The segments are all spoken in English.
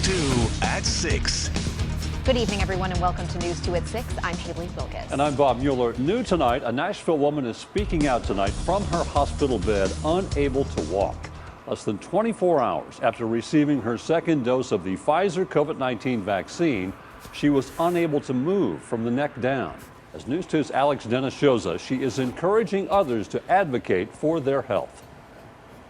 News 2 at 6. Good evening, everyone, and welcome to News 2 at 6. I'm Haley Vilkes. And I'm Bob Mueller. New tonight, a Nashville woman is speaking out tonight from her hospital bed, unable to walk. Less than 24 hours after receiving her second dose of the Pfizer COVID-19 vaccine, she was unable to move from the neck down. As News 2's Alex Dennis shows us, she is encouraging others to advocate for their health.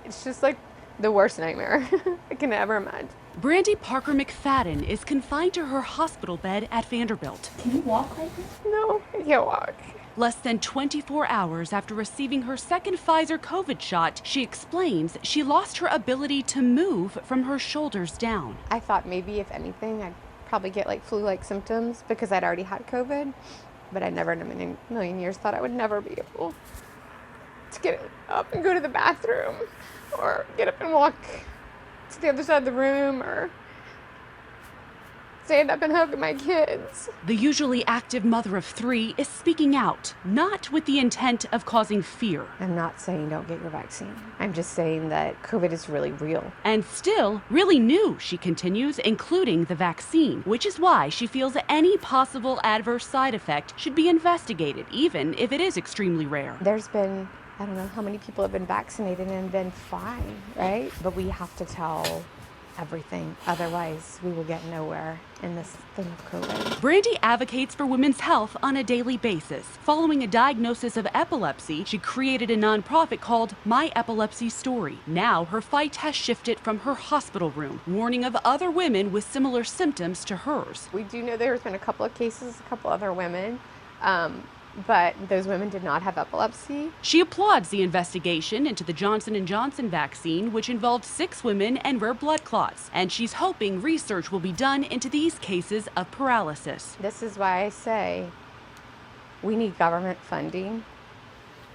It's just like the worst nightmare I can ever imagine. Brandy Parker McFadden is confined to her hospital bed at Vanderbilt. Can you walk right now? No, I can't walk. Less than 24 hours after receiving her second Pfizer COVID shot, she explains she lost her ability to move from her shoulders down. I thought maybe, if anything, I'd probably get like flu-like symptoms because I'd already had COVID. But I never in a million years thought I would never be able to get up and go to the bathroom or get up and walk to the other side of the room or stand up and hug my kids. The usually active mother of 3 is speaking out, not with the intent of causing fear. I'm not saying don't get your vaccine. I'm just saying that COVID is really real. And still really new, she continues, including the vaccine, which is why she feels any possible adverse side effect should be investigated, even if it is extremely rare. There's been, I don't know how many people have been vaccinated and been fine, right? But we have to tell everything. Otherwise, we will get nowhere in this thing of COVID. Brandy advocates for women's health on a daily basis. Following a diagnosis of epilepsy, she created a nonprofit called My Epilepsy Story. Now her fight has shifted from her hospital room, warning of other women with similar symptoms to hers. We do know there's been a couple of cases, a couple other women, but those women did not have epilepsy. She applauds the investigation into the Johnson & Johnson vaccine, which involved 6 women and rare blood clots. And she's hoping research will be done into these cases of paralysis. This is why I say we need government funding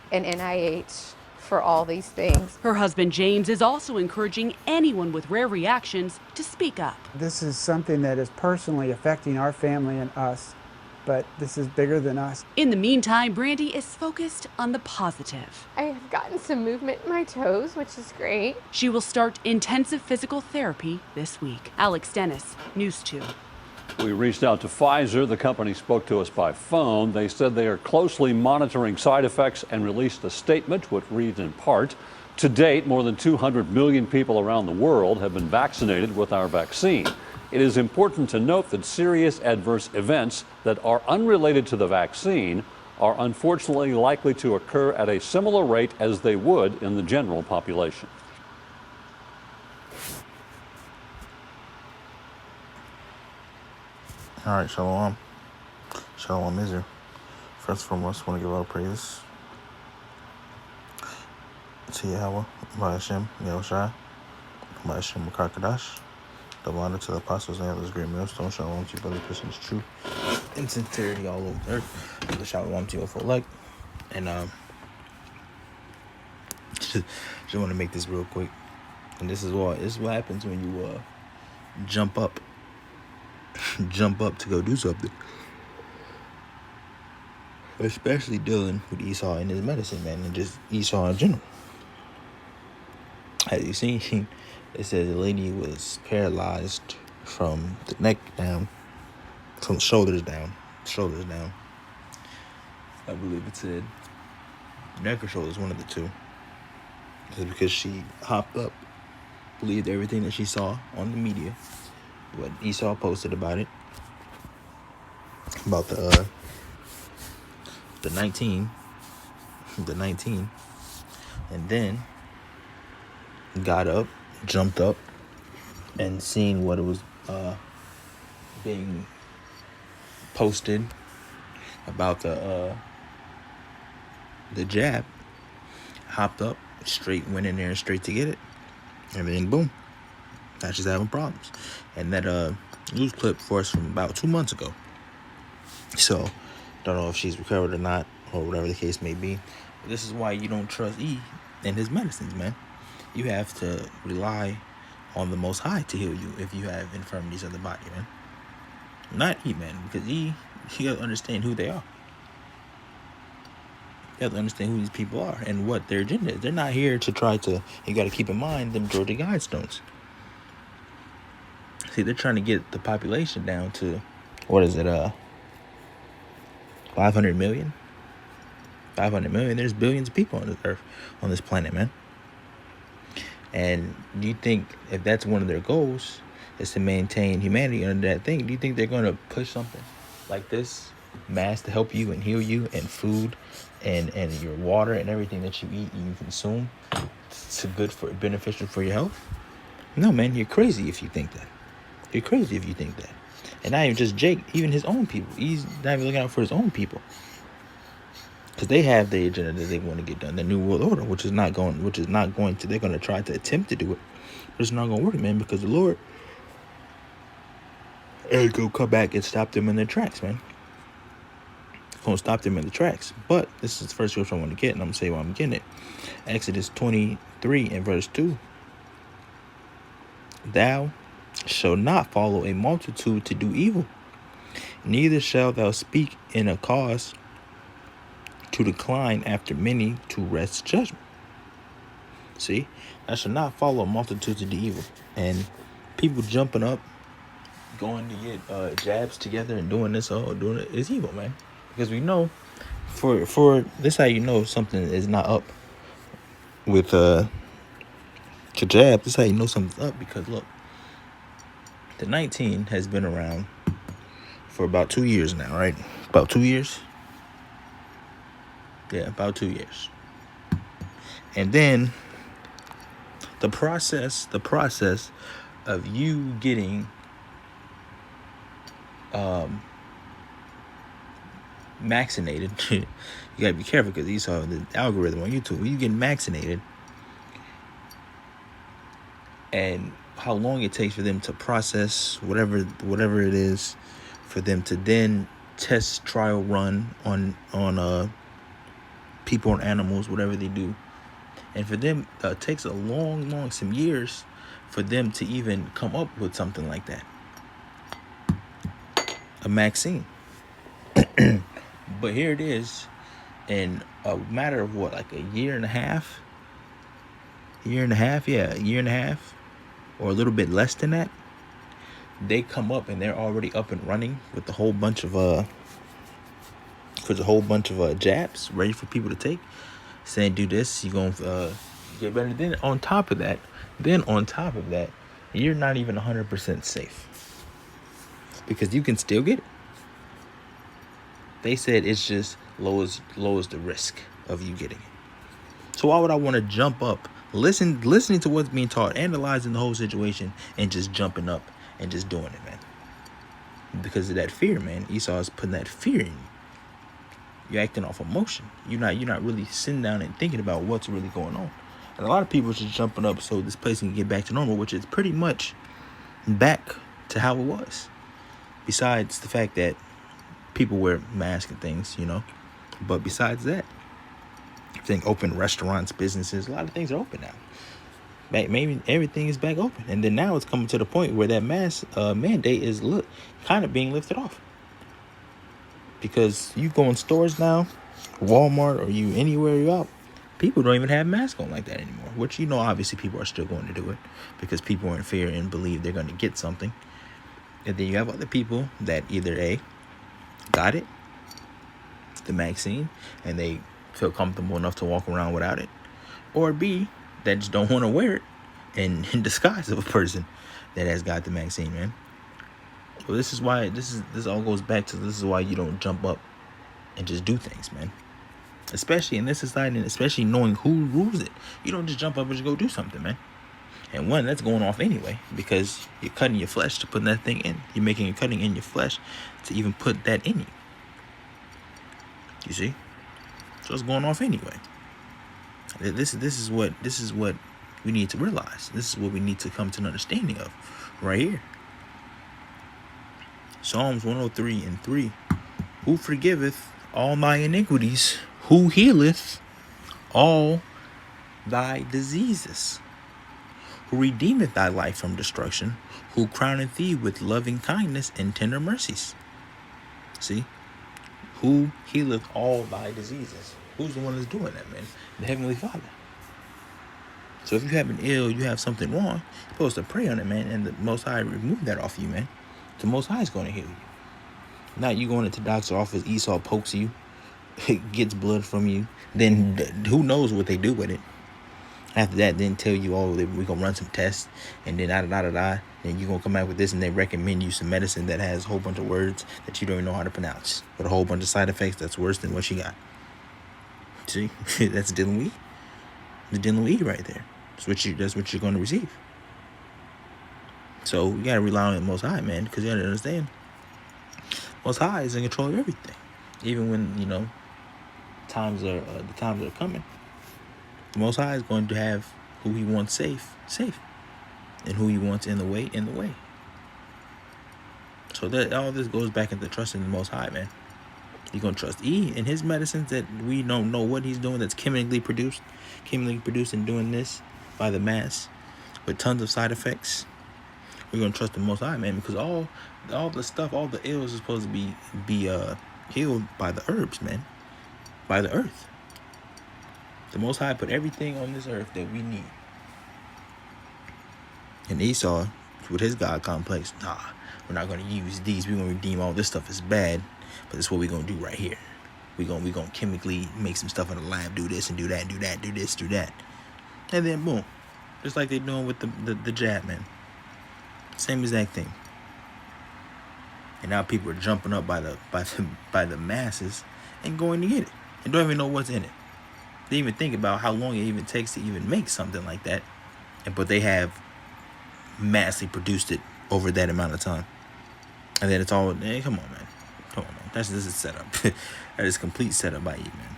and NIH for all these things. Her husband James is also encouraging anyone with rare reactions to speak up. This is something that is personally affecting our family and us, but this is bigger than us. In the meantime, Brandy is focused on the positive. I have gotten some movement in my toes, which is great. She will start intensive physical therapy this week. Alex Dennis, News 2. We reached out to Pfizer. The company spoke to us by phone. They said they are closely monitoring side effects and released a statement which reads in part, to date, more than 200 million people around the world have been vaccinated with our vaccine. It is important to note that serious adverse events that are unrelated to the vaccine are unfortunately likely to occur at a similar rate as they would in the general population. All right, Shalom. Shalom Israel. First and foremost, I want to give all praise to Yahweh, Ba'ashem, Yahushua, Ba'ashem, Makar-Kadash. Double honor to the apostles and others, great millstone. Shalom to you, brother, Christians, true in sincerity all over the earth. The shalom to you, for elect. And just want to make this real quick. And this is what happens when you jump up to go do something. Especially dealing with Esau and his medicine, man, and just Esau in general. As you seen, it says the lady was paralyzed from the neck down, from shoulders down. I believe it said neck or shoulders, one of the two. It's because she hopped up, believed everything that she saw on the media, what Esau posted about it, about the 19, and then got up, jumped up, and seen what it was being posted about the jab, hopped up, went in there straight to get it, and then boom, now she's having problems. And that news clip for us from about 2 months ago. So don't know if she's recovered or not, or whatever the case may be. But this is why you don't trust E and his medicines, man. You have to rely on the Most High to heal you if you have infirmities of the body, man. Not E, man, because you got to understand who they are. You have to understand who these people are and what their agenda is. They're not here to try to, you got to keep in mind them Georgia Guidestones. See, they're trying to get the population down to, what is it, 500 million? 500 million. There's billions of people on this earth, on this planet, man. And do you think if that's one of their goals is to maintain humanity under that thing, do you think they're going to push something like this mass to help you and heal you, and food and your water and everything that you eat and you consume to beneficial for your health? No, man, you're crazy if you think that. You're crazy if you think that. And not even just Jake, even his own people. He's not even looking out for his own people. Because they have the agenda that they want to get done, the New World Order, which is not going to, they're going to try to attempt to do it. But it's not going to work, man, because the Lord is going to come back and stop them in their tracks, man. It's going to stop them in the tracks. But this is the first scripture I want to get, and I'm going to say why I'm getting it. Exodus 23 and verse 2. Thou shalt not follow a multitude to do evil, neither shalt thou speak in a cause to decline after many to wrest judgment. See, I shall not follow a multitude to do evil. And people jumping up, going to get jabs together and doing this, doing it is evil, man. Because we know, for this, how you know something is not up with to jab. This is how you know something's up, because look, the 19 has been around for about 2 years now, right? About 2 years. Yeah, about 2 years. And then the process of you getting vaccinated, you gotta be careful, because you saw the algorithm on YouTube. When you get vaccinated, and how long it takes for them to process whatever it is, for them to then test trial run on people and animals, whatever they do. And for them, it takes a long, some years for them to even come up with something like that. A vaccine. But here it is, in a matter of what, like a year and a half, or a little bit less than that, they come up and they're already up and running with a whole bunch of jabs ready for people to take, saying do this, you're gonna get better. Then on top of that, you're not even 100% safe, because you can still get it. They said it's just lowers the risk of you getting it. So why would I want to jump up, listening to what's being taught, analyzing the whole situation, and just jumping up and just doing it, man? Because of that fear, man. Esau is putting that fear in you. You're acting off emotion. You're not really sitting down and thinking about what's really going on. And a lot of people are just jumping up so this place can get back to normal, which is pretty much back to how it was. Besides the fact that people wear masks and things, But besides that, I think open restaurants, businesses, a lot of things are open now. Maybe everything is back open. And then now it's coming to the point where that mask mandate is kind of being lifted off. Because you go in stores now, Walmart, or you anywhere you're out, people don't even have masks on like that anymore. Which, obviously people are still going to do it because people are in fear and believe they're going to get something. And then you have other people that either A, got it, the vaccine, and they feel comfortable enough to walk around without it, or B, that just don't want to wear it in disguise of a person that has got the vaccine, man. So this is why this all goes back to, this is why you don't jump up and just do things, man. Especially in this society, and especially knowing who rules it. You don't just jump up and just go do something, man. And one, that's going off anyway, because you're cutting your flesh to put that thing in. You're making a cutting in your flesh to even put that in you. You see? So it's going off anyway. This is what we need to realize. This is what we need to come to an understanding of right here. Psalms 103:3. Who forgiveth all thy iniquities, who healeth all thy diseases, who redeemeth thy life from destruction, who crowneth thee with loving kindness and tender mercies. See? Who healeth all thy diseases? Who's the one that's doing that, man? The Heavenly Father. So if you have an ill, you have something wrong, you're supposed to pray on it, man, and the Most High remove that off you, man. The Most High is going to heal you. Not you going into the doctor's office, Esau pokes you, gets blood from you, then who knows what they do with it. After that, then tell you, oh, we're going to run some tests, and then da-da-da-da-da, then you're going to come back with this, and they recommend you some medicine that has a whole bunch of words that you don't even know how to pronounce, with a whole bunch of side effects that's worse than what you got. See? That's dealing with E. It's dealing with E right there. That's what you're going to receive. So you got to rely on the Most High, man, because you got to understand, Most High is in control of everything. Even when, the times are coming, the Most High is going to have who he wants safe, and who he wants in the way. So that all this goes back into trusting the Most High, man. You're going to trust E and his medicines that we don't know what he's doing, that's chemically produced and doing this by the mass with tons of side effects. We're going to trust the Most High, man, because all the stuff, all the ills is supposed to be healed by the herbs, man, by the earth. The Most High put everything on this earth that we need. And Esau, with his God complex, we're not going to use these. We're going to redeem all this stuff as bad, but this is what we're going to do right here. We're going to chemically make some stuff in the lab, do this and do that, do this, do that. And then boom. Just like they're doing with the jab, man. Same exact thing. And now people are jumping up by the masses and going to get it. And don't even know what's in it. They even think about how long it even takes to even make something like that. But they have massively produced it over that amount of time. And then it's all, hey, come on, man. This is setup. That is complete setup by you, man.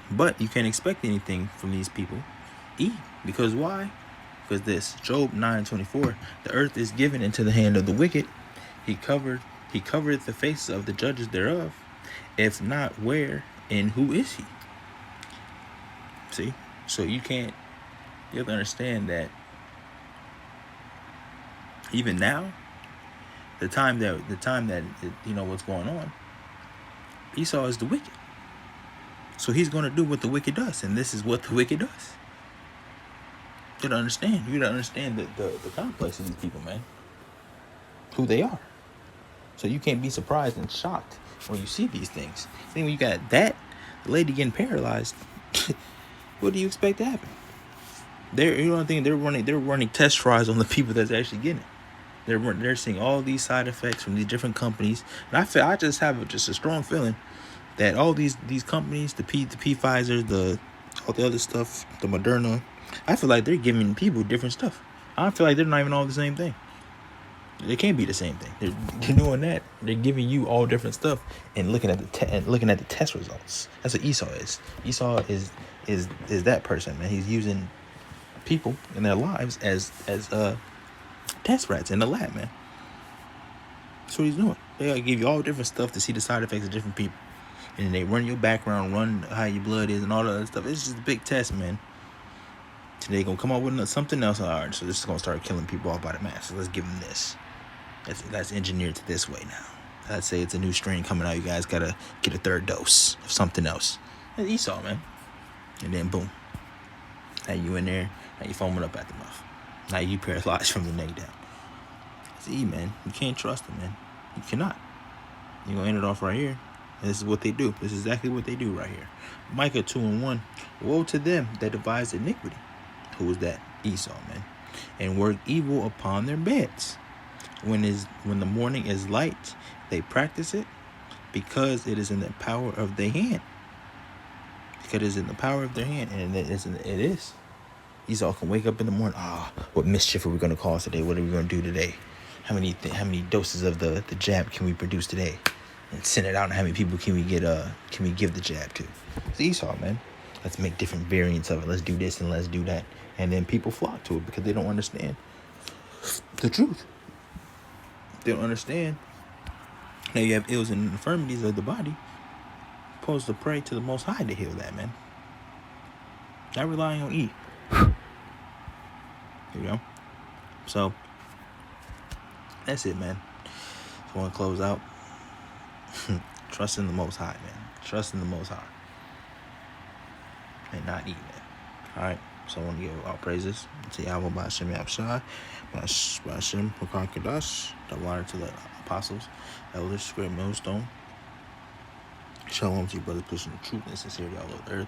But you can't expect anything from these people. Because why? Because this, Job 9:24, the earth is given into the hand of the wicked. He covered the faces of the judges thereof. If not, where and who is he? See? So you have to understand that even now, the time that what's going on, Esau is the wicked. So he's going to do what the wicked does, and this is what the wicked does. You gotta understand. You gotta understand the complex of these people, man. Who they are. So you can't be surprised and shocked when you see these things. Then when you got the lady getting paralyzed, what do you expect to happen? They're running test trials on the people that's actually getting it. They're seeing all these side effects from these different companies, and I just have a strong feeling that all these companies, the Pfizer, all the other stuff, the Moderna, I feel like they're giving people different stuff. I feel like they're not even all the same thing. They can't be the same thing. They're doing that. They're giving you all different stuff and looking at the test results. That's what Esau is. Esau is that person, man. He's using people in their lives as test rats in the lab, man. That's what he's doing. They gotta give you all different stuff to see the side effects of different people, and then they run your background, run how your blood is, and all that other stuff. It's just a big test, man. Today gonna come up with something else. All right, so this is gonna start killing people off by the mass. So let's give them this. That's engineered to this way now. Let's say it's a new strain coming out. You guys gotta get a third dose of something else. That's Esau, man. And then boom. Now you in there. Now you foaming up at the mouth. Now you paralyzed from the neck down. See, man, you can't trust them, man. You cannot. You're gonna end it off right here. And this is what they do. This is exactly what they do right here. Micah 2:1. Woe to them that devise iniquity. Who is that? Esau, man. And work evil upon their beds. When the morning is light, they practice it, because it is in the power of their hand. Because it is in the power of their hand, and it is. Esau can wake up in the morning. What mischief are we going to cause today? What are we going to do today? How many doses of the jab can we produce today? And send it out. And how many people can we give the jab to? It's Esau, man. Let's make different variants of it. Let's do this and let's do that. And then people flock to it because they don't understand the truth. They don't understand. Now you have ills and infirmities of the body. You're supposed to pray to the Most High to heal that, man. Not relying on E. You know? So, that's it, man. If I want to close out, trust in the Most High, man. Trust in the Most High. and not eating it. Alright, so I want to give all praises to Yahweh Ba'ashem Yahshua, Ba'ashem Rakar Kadash, the water to the apostles, elders, great millstone. Shalom to you, brother, pushing the truth and sincerity all over the earth.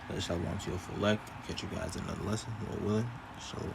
Let shalom to your full elect. Catch you guys in another lesson, Lord willing. Shalom.